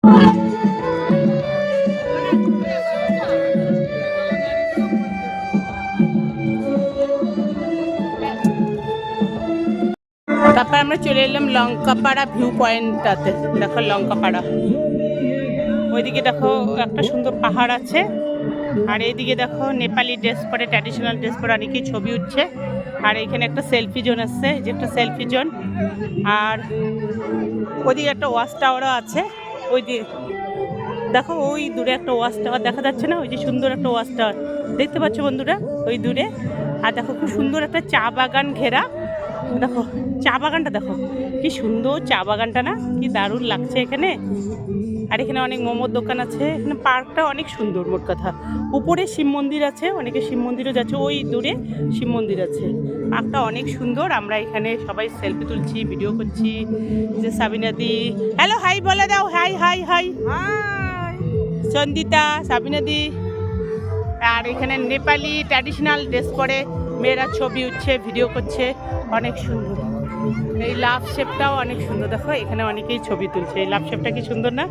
তারপর আমরা চলে এলাম লঙ্কাপাড়া ভিউ পয়েন্টটাতে। দেখো লঙ্কাপাড়া, ওইদিকে দেখো একটা সুন্দর পাহাড় আছে, আর এইদিকে দেখো নেপালি ড্রেস পরে, ট্র্যাডিশনাল ড্রেস পরে অনেকেই ছবি উঠছে। আর এখানে একটা সেলফি জোন আছে, যে একটা সেলফি জোন। আর ওইদিকে একটা ওয়াচ টাওয়ারও আছে। ওই যে দেখো ওই দূরে একটা ওয়াচ টাওয়ার দেখা যাচ্ছে না, ওই যে সুন্দর একটা ওয়াচ টাওয়ার দেখতে পাচ্ছ বন্ধুরা ওই দূরে। আর দেখো খুব সুন্দর একটা চা বাগান ঘেরা, দেখো চা বাগানটা দেখো কি সুন্দর, চা বাগানটা না কি দারুণ লাগছে এখানে। আর এখানে অনেক মোমোর দোকান আছে, এখানে পার্কটা অনেক সুন্দর। মোট কথা উপরে শিব মন্দির আছে, অনেকে শিব মন্দিরও যাচ্ছে, ওই দূরে শিব মন্দির আছে। পার্কটা অনেক সুন্দর। আমরা এখানে সবাই সেলফি তুলছি, ভিডিও করছি। যে সাবিনাদি হ্যালো হাই বলে দাও, high high high high. Sandita, সাবিনাদি। আর এখানে নেপালি ট্র্যাডিশনাল ড্রেস পরে মেয়েরা ছবি উঠছে, ভিডিও করছে, অনেক সুন্দর। এই লাভ শেপটাও অনেক সুন্দর, দেখো এখানে অনেকেই ছবি তুলছে। এই লাভ শেপটা কি সুন্দর না?